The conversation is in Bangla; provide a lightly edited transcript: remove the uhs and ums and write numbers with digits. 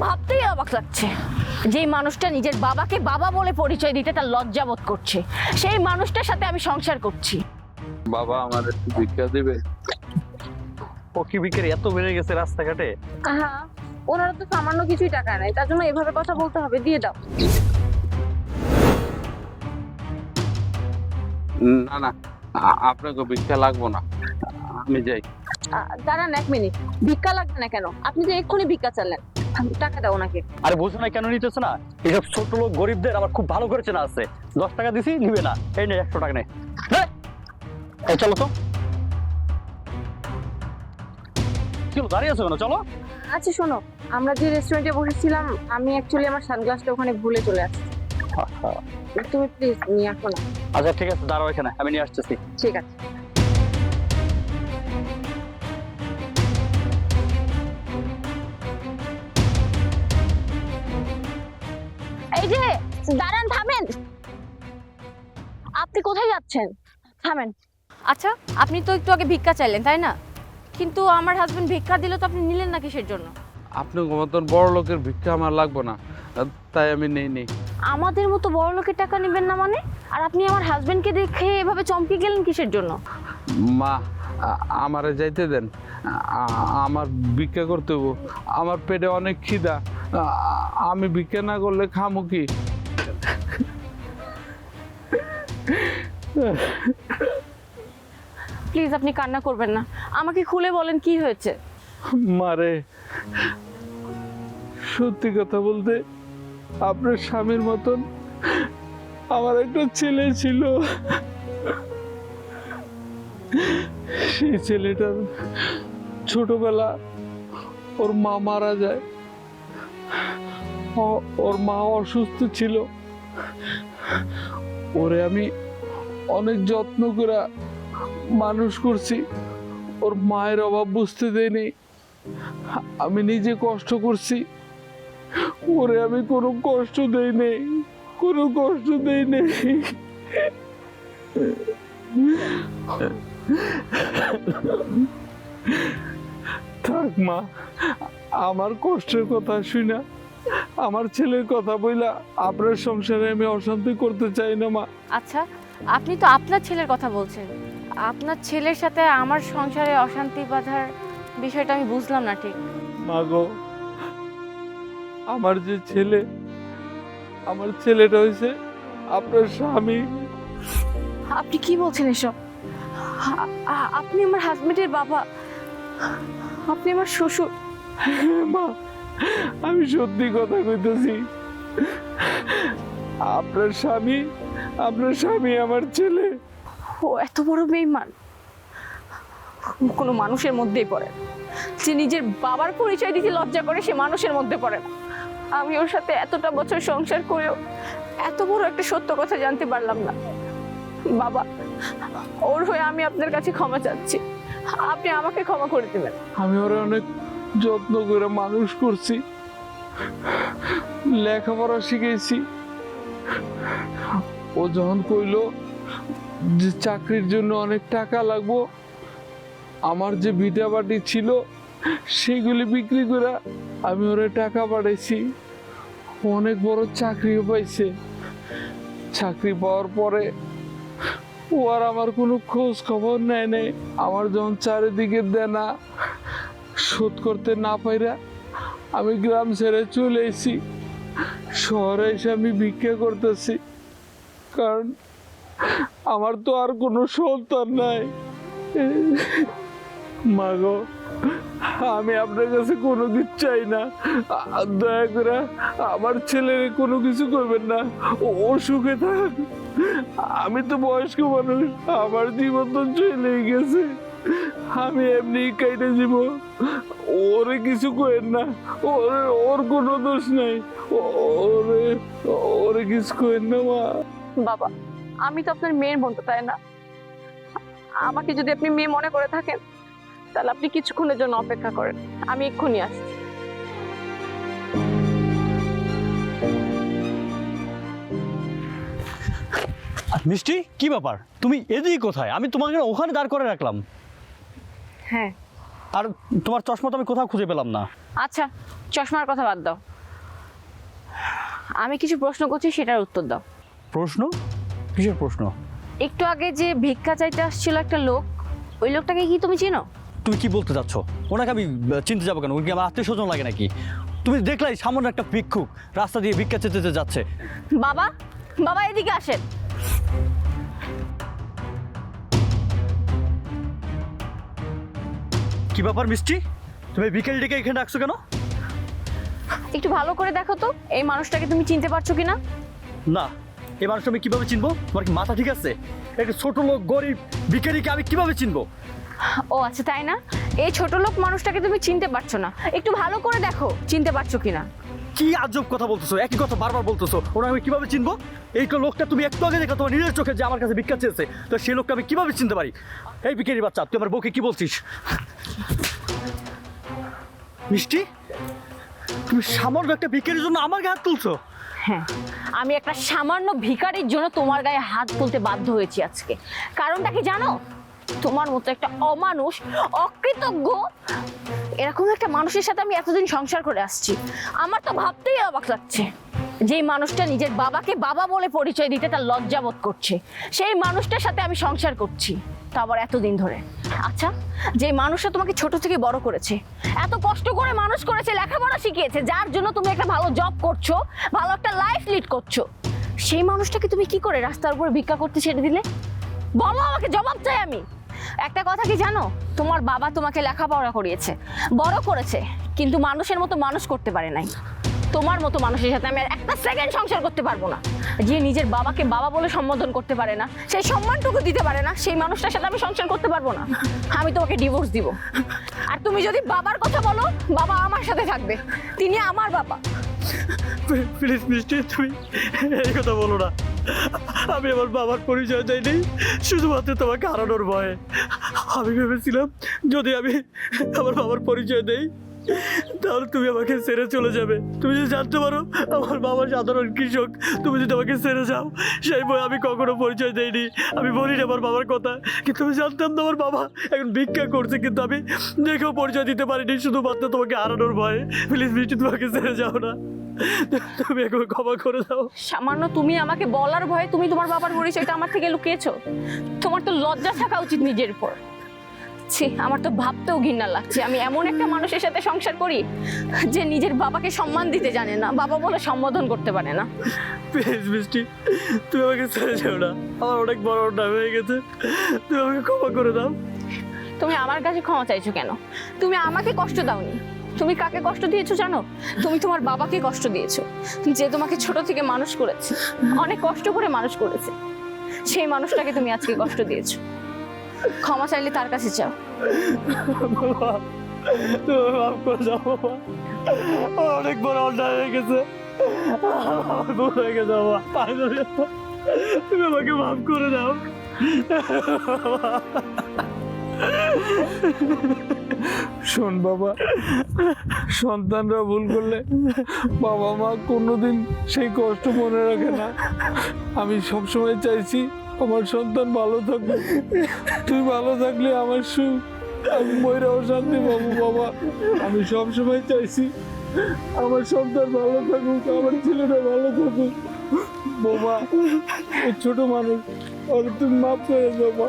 ভাবতেই অবাক লাগছে, যেই মানুষটা নিজের বাবাকে বাবা বলে পরিচয় দিতে তার লজ্জা বোধ করছে, সেই মানুষটার সাথে আমি সংসার করছি। বাবা আমার একটু ভিক্ষা দিবে? ও কি বিক্রি এত বেড়ে গেছে রাস্তাঘাটে? হ্যাঁ, ওনারা তো সামান্য কিছুই টাকা নেয়, তার জন্য এভাবে কথা বলতে হবে। দিয়ে দাও। না না, আপনাকে ভিক্ষা লাগবো না, আমি যাই। দাঁড়ান 1 মিনিট, ভিক্ষা লাগবে না কেন? আপনি তো এক্ষুনি ভিক্ষা চাইলেন, টাকা দাও ওনাকে। আরে বোঝো না কেন নিতেছ না? এইসব ছোট লোক গরিবদের আবার খুব ভালো করে চেনা আছে। 10 টাকা দিছি নিবে না, এই নে 100 টাকা নে। এই চলো তো। কি হলো, দাঁড়িয়ে আছো কেন? চলো। আচ্ছা শোনো, আমরা যে রেস্টুরেন্টে বসেছিলাম, আমি অ্যাকচুয়ালি আমার সানগ্লাসটা ওখানে ভুলে চলে আসছি। তুমি প্লিজ নিয়ে আসো না। আচ্ছা ঠিক আছে, দাঁড়াও এখানে, আমি নিয়ে আসতেছি। ঠিক আছে। এই যে দাঁড়ান, থামেন। আপনি কোথায় যাচ্ছেন? থামেন। আচ্ছা, আপনি তো একটু আগে ভিক্ষা চাইলেন তাই না? কিন্তু আমার হাজবেন্ড ভিক্ষা দিল তো আপনি নিলেন না কিসের জন্য? আপনার মতন বড় লোকের ভিক্ষা আমার লাগবে না, তাই আমি নেই। আমাদের মতো বড় লোকের টাকা নেবেন না মানে? আর আপনি আমার হাজবেন্ডকে দেখে এভাবে চমকে গেলেন কিসের জন্য? মা, আমারে যাইতে দেন, আমার ভিক্ষা করতে হবো, আমার পেটে অনেক খিদা, আমি ভিক্ষা না করলে খামু কি? প্লিজ আপনি কান্না করবেন না, আমাকে খুলে বলেন কি হয়েছে। মারে, সত্যি কথা বলতে আপনার স্বামীর মতন আমার একটা ছেলে ছিল। সেই ছেলেটার ছোটবেলা ওর মা মারা যায়, ওর মা অসুস্থ ছিল, ওরে আমি অনেক যত্ন করে মানুষ করছি, ওর মায়ের অভাব বুঝতে দেয়নি, আমি নিজে কষ্ট করছি, ওরে আমি কোনো কষ্ট দেই নেই, কোনো কষ্ট দেই নেই। থাক মা, আমার কষ্টের কথা শুনা আমার ছেলের কথা বইলা আপনার সংসারে আমি অশান্তি করতে চাই না মা। আচ্ছা, আপনি তো আপনার ছেলের কথা বলছেন, আপনার ছেলের সাথে আমার সংসারে অশান্তি বাঁধার বিষয়টা আমি বুঝলাম না ঠিক। মা গো, আমার যে ছেলে, আমার ছেলেটা হয়েছে আপনার স্বামী। আপনি কি বলছেন এসব? আপনি আমার হাজবেন্ডের বাবা, আপনি আমার শ্বশুর। মা, আমি সত্যি কথা কইতেছি, আপনার স্বামী আমার ছেলে। ও এত বড় বেঈমান কোনো মানুষের মধ্যেই পড়ে না। যে নিজের বাবার পরিচয় দিতে লজ্জা করে সে মানুষের মধ্যে পড়ে না। আমি ওর সাথে এতটা বছর সংসার করেও এত বড় একটা সত্য কথা জানতে পারলাম না। বাবা, ওর হয়ে আমি আপনার কাছে ক্ষমা চাচ্ছি, আপনি আমাকে ক্ষমা করে দেবেন। আমি ওরা অনেক যত্ন করে মানুষ করছি, লেখাপড়া শিখেছি। ও যখন কইলো যে চাকরির জন্য অনেক টাকা লাগবো, আমার যে ভিটা বাটি ছিল সেগুলি বিক্রি করে আমি ওরে টাকা পাঠাইছি। অনেক বড় চাকরিও পাইছে। চাকরি পাওয়ার পরে ও আর আমার কোনো খোঁজ খবর নেয় নাই। আমার যখন চারিদিকে দেনা শোধ করতে না পাইরা আমি গ্রাম ছেড়ে চলে এসেছি, শহরে এসে আমি ভিক্ষা করতেছি, কারণ আমার তো আর কোনো সন্তান নাই। মা গো, আমি আপনার কাছে কোনো কিছু চাই না, দয়া করে আমার ছেলের কোনো কিছু করবেন না, ও সুখে থাক। আমি তো বয়স্ক মানুষ, আমার জীবন তো চলে গেছে, আমি এমনি কাইটে যাব, ওরে কিছু করেন না, ওর কোনো দোষ নাই, ওরে কিছু করেন না মা। বাবা, আমি তো আপনার মেয়ের মতো, তাই না? আমাকে যদি আপনি মেয়ে মনে করে থাকেন, তাহলে আপনি কিছুক্ষণের জন্য অপেক্ষা করেন, আমি এক্ষুনি আসছি। মিষ্টি, কি ব্যাপার? তুমি এদিকে কোথায়? আমি তোমাকে ওখানে দাঁড় করে রাখলাম। হ্যাঁ, আর তোমার চশমা তো আমি কোথাও খুঁজে পেলাম না। আচ্ছা চশমার কথা বাদ দাও, আমি কিছু প্রশ্ন করছি, সেটার উত্তর দাও। প্রশ্ন? কিসের প্রশ্ন? একটু আগে যে ভিক্ষা চাইতে আসছিল একটা লোক, ওই লোকটাকে কি তুমি চিনো? তুমি কি বলতে চাচ্ছ? ওনাকে আমি চিনতে যাবো কেন? উনি কি আমার আত্মীয় স্বজন লাগে নাকি? তুমি দেখলাই সামান্য একটা ভিক্ষুক রাস্তা দিয়ে ভিক্ষা চেতে যাচ্ছে। বাবা, বাবা এদিকে আসেন। কি ব্যাপার মিষ্টি, তুমি ভিখারিটাকে এখানে রাখছো কেন? একটু ভালো করে দেখো তো এই মানুষটাকে তুমি চিনতে পারছো কিনা। না, এই মানুষটা আমি কিভাবে চিনবো? তোমার কি মাথা ঠিক আছে? একটা ছোট লোক গরিব ভিখারিকে আমি কিভাবে চিনবো? ও আচ্ছা, তাই না? এই ছোট লোক মানুষটাকে তুমি চিনতে পারছো না, একটু ভালো করে দেখো চিনতে পারছো কিনা। কি আজব কথা বলতেছো, একই কথা বারবার বলতেছো। ওরা আমি কিভাবে চিনবো? এই লোকটা তুমি একটু আগে দেখা তোমার নিজের চোখে যে আমার কাছে ভিক্ষা চেয়েছে, তো সেই লোকটা আমি কিভাবে চিনতে পারি? এই ভিখারি বাচ্চা, তুই আমার বউকে কি বলছিস? মিষ্টি, তুমি সামান্য একটা ভিখারির জন্য আমার গায়ে হাত তুলছো? হ্যাঁ, আমি একটা সামান্য ভিখারির জন্য তোমার গায়ে হাত তুলতে বাধ্য হয়েছি আজকে। কারণটা কি জানো? তোমার মতো একটা অমানুষ, অকৃতজ্ঞ এরকম একটা মানুষের সাথে আমি এতদিন সংসার করে আসছি। আমার তো ভাবতেই অবাক লাগছে, যেই মানুষটা নিজের বাবাকে বাবা বলে পরিচয় দিতে তার লজ্জা বোধ করছে, সেই মানুষটার সাথে আমি সংসার করছি, তা আবার এতদিন ধরে। আচ্ছা, যে মানুষটা তোমাকে ছোট থেকে বড় করেছে, এত কষ্ট করে মানুষ করেছে, লেখাপড়া শিখিয়েছে, যার জন্য তুমি একটা ভালো জব করছো, ভালো একটা লাইফ লিড করছো, সেই মানুষটাকে তুমি কি করে রাস্তার উপরে ভিক্ষা করতে ছেড়ে দিলে? বলো, আমাকে জবাব চাই আমি। একটা কথা কি জানো? তোমার বাবা তোমাকে লেখাপড়া করিয়েছে, বড় করেছে, কিন্তু মানুষের মতো মানুষ করতে পারে নাই। তোমার মতো মানুষের সাথে আমি আর একটা সেকেন্ড সংসার করতে পারবো না। যে নিজের বাবাকে বাবা বলে সম্বোধন করতে পারে না, সেই সম্মানটুকু দিতে পারে না, সেই মানুষটার সাথে আমি সংসার করতে পারবো না। আমি তোমাকে ডিভোর্স দিব। আর তুমি যদি বাবার কথা বলো, বাবা আমার সাথে থাকবে, তিনি আমার বাবা। প্লিজ মিষ্টি, তুমি এই কথা বলো না। আমি আমার বাবার পরিচয় দেইনি শুধুমাত্র তোমাকে হারানোর ভয়ে। আমি ভেবেছিলাম যদি আমি আমার বাবার পরিচয় দেই তাহলে তুমি আমাকে ছেড়ে চলে যাবে। তুমি যদি জানতে পারো আমার বাবা সাধারণ কৃষক, তুমি যদি আমাকে ছেড়ে যাও, সেই বই আমি কখনো পরিচয় দেইনি, আমি বলি না আমার বাবার কথা। কিন্তু আমি জানতাম না আমার বাবা এখন ভিক্ষা করছে, কিন্তু আমি দেখেও পরিচয় দিতে পারিনি শুধুমাত্র তোমাকে হারানোর ভয়ে। প্লিজ মিষ্টি, তোমাকে ছেড়ে যাও না, তুমি এখন ক্ষমা করে দাও। সামান্য তুমি আমাকে বলার ভয়ে তুমি তোমার বাবার পরিচয়টা আমার থেকে লুকিয়েছো? তোমার তো লজ্জা থাকা উচিত নিজের উপর। ছি, আমার তো ভাবতেও ঘৃণা লাগছে, আমি এমন একটা মানুষের সাথে সংসার করি যে নিজের বাবাকে সম্মান দিতে জানে না, বাবা বলে সম্বোধন করতে পারে না। প্লিজ মিষ্টি, তুমি আমাকে ছেড়ে যাও না, আমার অনেক বড় অন্যায় হয়ে গেছে, তুমি আমাকে ক্ষমা করে দাও। তুমি আমার কাছে ক্ষমা চাইছো কেন? তুমি আমাকে কষ্ট দাওনি। তুমি কাকে কষ্ট দিয়েছো জানো? তুমি তোমার বাবাকে কষ্ট দিয়েছো, যে তোমাকে ছোট থেকে মানুষ করেছে, অনেক কষ্ট করে মানুষ করেছে, সেই মানুষটাকে তুমি আজকে কষ্ট দিয়েছো। ক্ষমা চাইলে তার কাছে চাও। বাবা, তুমি মাফ করে দাও বাবা, আমার অনেক বড় অন্যায় হয়ে গেছে, আমার ভুল হয়ে গেছে বাবা, পায়ে ধরে তুমি আমাকে মাফ করে দাও। শোন বাবা, সন্তানরা ভুল করলে বাবা মা কোনোদিন সেই কষ্ট মনে রাখে না। আমি সবসময় চাইছি আমার সন্তান ভালো থাকুক, তুই ভালো থাকলে আমার সুখ, আমি ময়রাও শান্তি পাবো বাবা। আমি সবসময় চাইছি আমার সন্তান ভালো থাকুক, আমার ছেলেটা ভালো থাকুক। বাবা, ও ছোট মানুষ, ওর তুমি মাফ করে দাও বাবা।